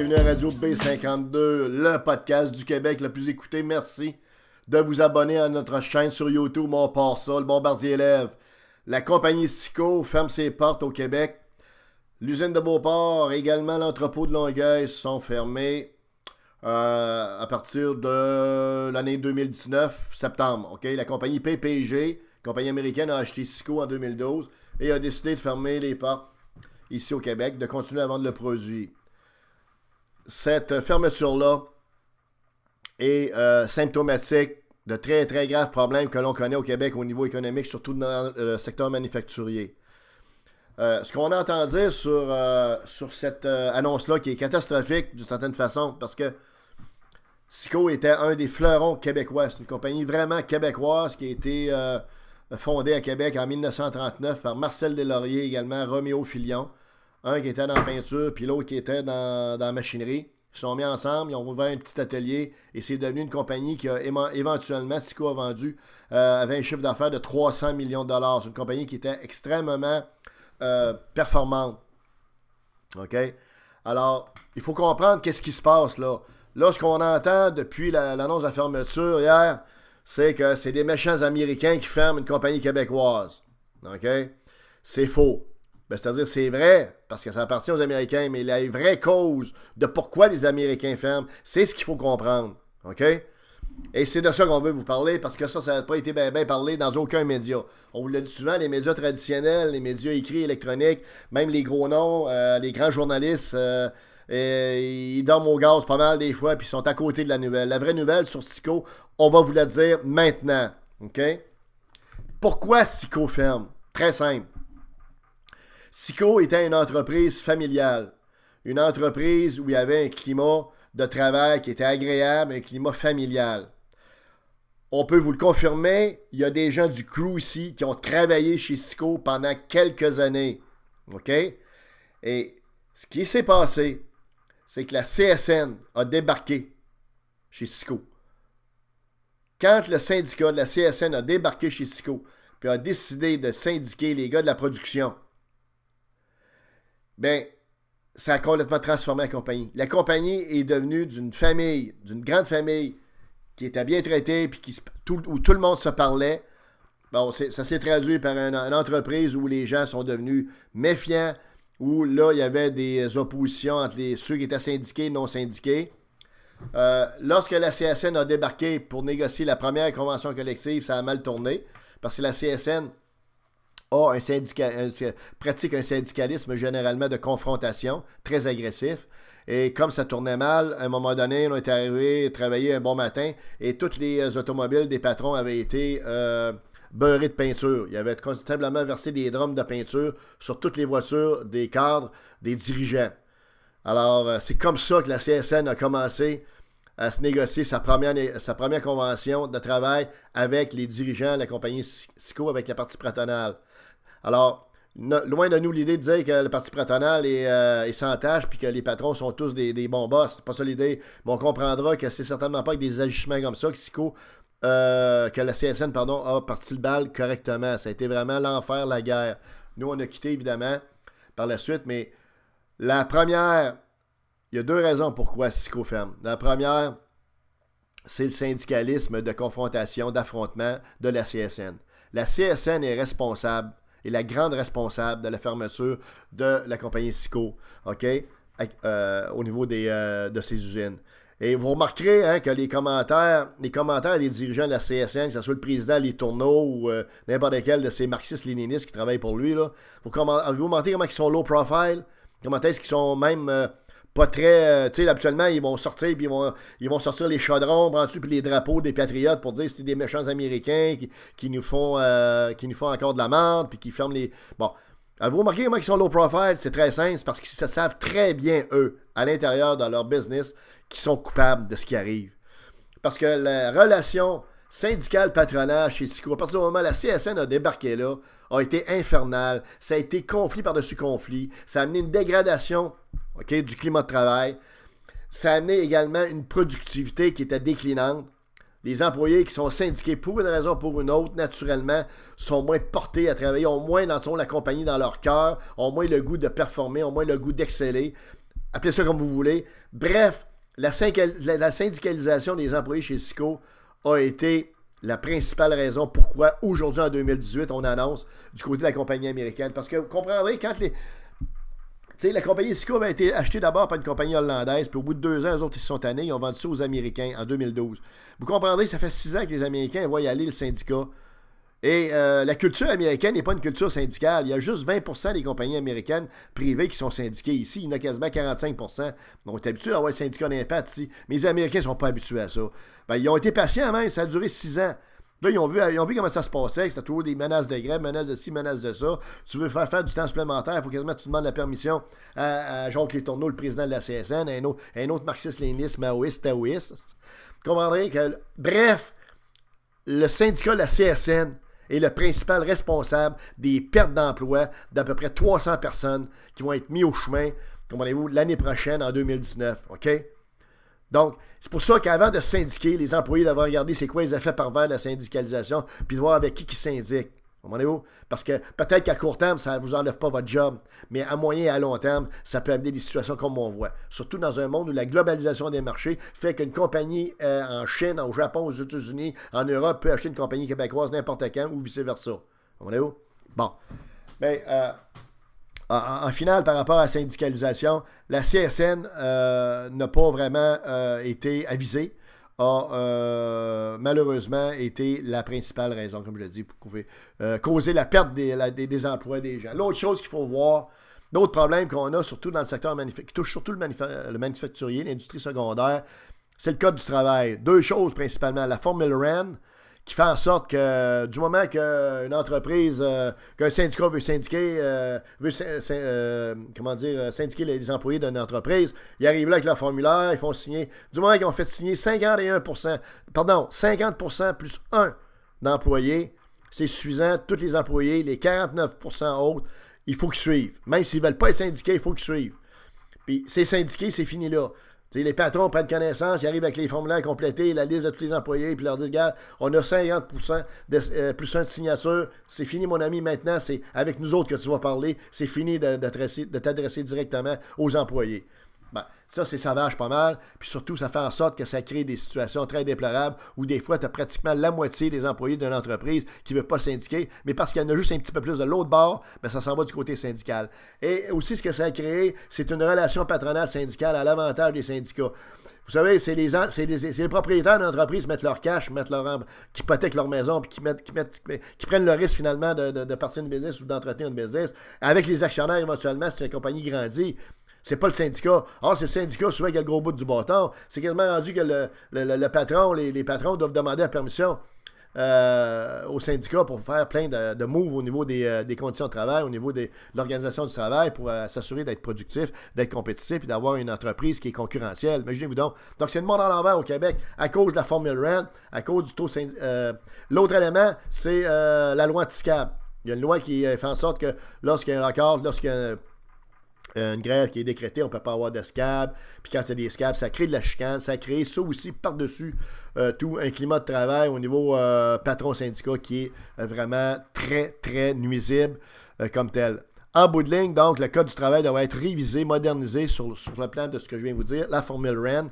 bienvenue à Radio B52, le podcast du Québec le plus écouté. Merci de vous abonner à notre chaîne sur YouTube. On part ça, le bombardier lève. La compagnie Sico ferme ses portes au Québec. L'usine de Beauport et également l'entrepôt de Longueuil sont fermés à partir de l'année 2019, septembre. Okay? La compagnie PPG, compagnie américaine, a acheté Sico en 2012 et a décidé de fermer les portes ici au Québec, de continuer à vendre le produit. Cette fermeture-là est symptomatique de très très graves problèmes que l'on connaît au Québec au niveau économique, surtout dans le secteur manufacturier. Ce qu'on entend dire sur cette annonce-là, qui est catastrophique d'une certaine façon, parce que Sico était un des fleurons québécois. C'est une compagnie vraiment québécoise qui a été fondée à Québec en 1939 par Marcel Deslauriers, également Roméo Filion. Un qui était dans la peinture, puis l'autre qui était dans la machinerie. Ils se sont mis ensemble, ils ont ouvert un petit atelier et c'est devenu une compagnie qui a éventuellement, Sico a vendu, avait un chiffre d'affaires de 300 millions de dollars. C'est une compagnie qui était extrêmement performante. OK? Alors, il faut comprendre qu'est-ce qui se passe là. Là, ce qu'on entend depuis l'annonce de la fermeture hier, c'est que c'est des méchants Américains qui ferment une compagnie québécoise. OK? C'est faux. Ben, c'est-à-dire, c'est vrai, parce que ça appartient aux Américains, mais la vraie cause de pourquoi les Américains ferment, c'est ce qu'il faut comprendre. OK? Et c'est de ça qu'on veut vous parler, parce que ça n'a pas été bien parlé dans aucun média. On vous l'a dit souvent, les médias traditionnels, les médias écrits, électroniques, même les gros noms, les grands journalistes, ils dorment au gaz pas mal des fois, puis ils sont à côté de la nouvelle. La vraie nouvelle sur Sico, on va vous la dire maintenant. OK? Pourquoi Sico ferme? Très simple. Sico était une entreprise familiale. Une entreprise où il y avait un climat de travail qui était agréable, un climat familial. On peut vous le confirmer, il y a des gens du crew ici qui ont travaillé chez Sico pendant quelques années. OK? Et ce qui s'est passé, c'est que la CSN a débarqué chez Sico. Quand le syndicat de la CSN a débarqué chez Sico, puis a décidé de syndiquer les gars de la production, ben, ça a complètement transformé la compagnie. La compagnie est devenue d'une famille, d'une grande famille qui était bien traitée, puis où tout le monde se parlait. Bon, ça s'est traduit par une entreprise où les gens sont devenus méfiants, où là, il y avait des oppositions entre ceux qui étaient syndiqués et non syndiqués. Lorsque la CSN a débarqué pour négocier la première convention collective, ça a mal tourné, parce que la CSN pratique un syndicalisme généralement de confrontation, très agressif. Et comme ça tournait mal, à un moment donné, on est arrivé travailler un bon matin et toutes les automobiles des patrons avaient été beurrées de peinture. Il y avait constatablement versé des drums de peinture sur toutes les voitures des cadres, des dirigeants. Alors, c'est comme ça que la CSN a commencé à se négocier sa première convention de travail avec les dirigeants de la compagnie Sico, avec la partie patronale. Alors, loin de nous l'idée de dire que le parti patronal est sans tâche puis que les patrons sont tous des bons boss. C'est pas ça l'idée. Mais on comprendra que c'est certainement pas avec des agissements comme ça que Sico, que la CSN, a parti le bal correctement. Ça a été vraiment l'enfer, la guerre. Nous, on a quitté, évidemment, par la suite, mais la première, il y a deux raisons pourquoi Sico ferme. La première, c'est le syndicalisme de confrontation, d'affrontement de la CSN. La CSN est responsable, est la grande responsable de la fermeture de la compagnie Sico, OK, au niveau de ses usines. Et vous remarquerez que les commentaires des dirigeants de la CSN, que ce soit le président Les Tourneaux ou n'importe quel de ces marxistes-léninistes qui travaillent pour lui, là, vous remarquez comment ils sont low profile, comment est-ce qu'ils sont même pas très... tu sais, habituellement, ils vont sortir, puis ils vont sortir les chaudrons, puis les drapeaux des patriotes pour dire que c'est des méchants Américains qui nous font encore de la merde, puis qui ferment les... Bon, vous remarquez comment ils sont low profile? C'est très simple, c'est parce qu'ils se savent très bien, eux, à l'intérieur de leur business, qu'ils sont coupables de ce qui arrive. Parce que la relation syndicale-patronale chez Sico, à partir du moment où la CSN a débarqué là, a été infernale. Ça a été conflit par-dessus conflit. Ça a amené une dégradation du climat de travail. Ça a amené également une productivité qui était déclinante. Les employés qui sont syndiqués pour une raison ou pour une autre, naturellement, sont moins portés à travailler, ont moins la compagnie dans leur cœur, ont moins le goût de performer, ont moins le goût d'exceller. appelez ça comme vous voulez. Bref, la syndicalisation des employés chez Cisco a été la principale raison pourquoi aujourd'hui, en 2018, on annonce du côté de la compagnie américaine. Parce que vous comprendrez, quand la compagnie Cisco avait été achetée d'abord par une compagnie hollandaise, puis au bout de 2 ans, eux autres, ils se sont tannés, ils ont vendu ça aux Américains en 2012. Vous comprendrez, ça fait 6 ans que les Américains voient y aller le syndicat. Et la culture américaine n'est pas une culture syndicale. Il y a juste 20% des compagnies américaines privées qui sont syndiquées ici. Il y en a quasiment 45%. On est habitué d'avoir un syndicat d'impact ici. Mais les Américains ne sont pas habitués à ça. Ben, ils ont été patients même. Ça a duré 6 ans. Là, ils ont vu comment ça se passait, que c'était toujours des menaces de grève, menaces de ci, menaces de ça. Tu veux faire du temps supplémentaire, il faut quasiment que tu demandes la permission à Jacques Letourneau, le président de la CSN, un autre marxiste-léniniste, maoïste, taoïste. Vous comprendrez que, bref, le syndicat de la CSN est le principal responsable des pertes d'emploi d'à peu près 300 personnes qui vont être mises au chemin, comprenez-vous, l'année prochaine, en 2019. OK? Donc, c'est pour ça qu'avant de syndiquer, les employés doivent regarder c'est quoi les effets pervers de la syndicalisation, puis de voir avec qui syndique. Comprenez-vous? Parce que peut-être qu'à court terme, ça ne vous enlève pas votre job, mais à moyen et à long terme, ça peut amener des situations comme on voit. Surtout dans un monde où la globalisation des marchés fait qu'une compagnie en Chine, au Japon, aux États-Unis, en Europe peut acheter une compagnie québécoise n'importe quand ou vice-versa. Comprenez-vous? Bon. Mais en finale, par rapport à la syndicalisation, la CSN n'a pas vraiment été avisée, a malheureusement été la principale raison, comme je l'ai dit, pour causer la perte des emplois des gens. L'autre chose qu'il faut voir, l'autre problème qu'on a, surtout dans le secteur qui touche surtout le manufacturier, l'industrie secondaire, c'est le code du travail. 2 choses principalement. La formule REN, qui fait en sorte que du moment qu'une entreprise, qu'un syndicat veut syndiquer, syndiquer les employés d'une entreprise, ils arrivent là avec leur formulaire, ils font signer. Du moment qu'ils ont fait signer 50% plus 1 d'employés, c'est suffisant. Tous les employés, les 49% autres, il faut qu'ils suivent. Même s'ils ne veulent pas être syndiqués, il faut qu'ils suivent. Puis c'est syndiqué, c'est fini là. Les patrons prennent connaissance, ils arrivent avec les formulaires complétés, la liste de tous les employés, puis leur disent, regarde, on a 50% plus 1 de signature, c'est fini mon ami, maintenant, c'est avec nous autres que tu vas parler, c'est fini de t'adresser directement aux employés. Ben, ça, c'est sauvage pas mal, puis surtout, ça fait en sorte que ça crée des situations très déplorables où des fois, tu as pratiquement la moitié des employés d'une entreprise qui ne veut pas syndiquer, mais parce qu'il y en a juste un petit peu plus de l'autre bord, ben, ça s'en va du côté syndical. Et aussi, ce que ça a créé, c'est une relation patronale syndicale à l'avantage des syndicats. Vous savez, c'est les propriétaires d'entreprises qui mettent leur cash, qui hypothèquent leur maison, puis qui prennent le risque finalement de partir une business ou d'entretenir une business. Avec les actionnaires, éventuellement, si une compagnie grandit, c'est pas le syndicat. C'est le syndicat souvent qui a le gros bout du bâton. C'est quasiment rendu que le patron, les patrons doivent demander la permission au syndicat pour faire plein de moves au niveau des conditions de travail, au niveau de l'organisation du travail pour s'assurer d'être productif, d'être compétitif et d'avoir une entreprise qui est concurrentielle. Imaginez-vous donc. Donc, c'est le monde à l'envers au Québec à cause de la formule REN, à cause du taux syndical. L'autre élément, c'est la loi anti-SCAB. Il y a une loi qui fait en sorte que lorsqu'il y a un accord, lorsqu'il y a une grève qui est décrétée, on ne peut pas avoir de scab. Puis quand il y a des scabs, ça crée de la chicane. Ça crée ça aussi par-dessus tout un climat de travail au niveau patron-syndicat qui est vraiment très, très nuisible comme tel. En bout de ligne, donc, le Code du travail doit être révisé, modernisé sur le plan de ce que je viens de vous dire, la formule REN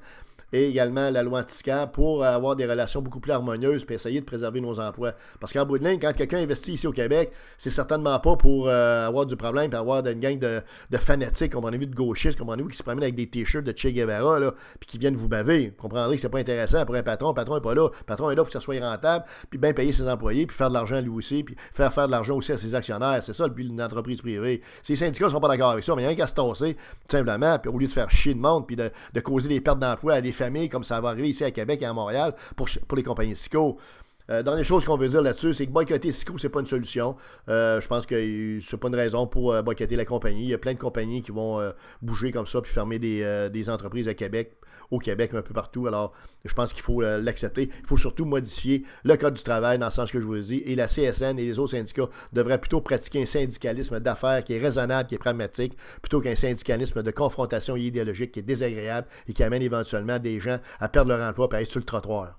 et également la loi anti-SCAB pour avoir des relations beaucoup plus harmonieuses et essayer de préserver nos emplois. Parce qu'en bout de ligne, quand quelqu'un investit ici au Québec, c'est certainement pas pour avoir du problème et avoir une gang de fanatiques, comme on a vu de gauchistes, comme on a vu qui se promènent avec des t-shirts de Che Guevara, là, puis qui viennent vous baver. Vous comprendrez que c'est pas intéressant pour un patron. Le patron n'est pas là. Le patron est là pour que ça soit rentable, puis bien payer ses employés, puis faire de l'argent lui aussi, puis faire de l'argent aussi à ses actionnaires. C'est ça le but d'une entreprise privée. Si les syndicats ne sont pas d'accord avec ça, mais il y a rien qu'à se tasser, tout simplement, puis au lieu de faire chier le monde, puis de causer des pertes d'emploi à des familles, comme ça va arriver ici à Québec et à Montréal pour les compagnies Cisco. Dernière chose qu'on veut dire là-dessus, c'est que boycotter Cisco, c'est pas une solution. Je pense que c'est pas une raison pour boycotter la compagnie. Il y a plein de compagnies qui vont bouger comme ça puis fermer des entreprises à Québec, au Québec, un peu partout. Alors, je pense qu'il faut l'accepter. Il faut surtout modifier le Code du travail dans le sens que je vous ai dit. Et la CSN et les autres syndicats devraient plutôt pratiquer un syndicalisme d'affaires qui est raisonnable, qui est pragmatique, plutôt qu'un syndicalisme de confrontation idéologique qui est désagréable et qui amène éventuellement des gens à perdre leur emploi et à être sur le trottoir.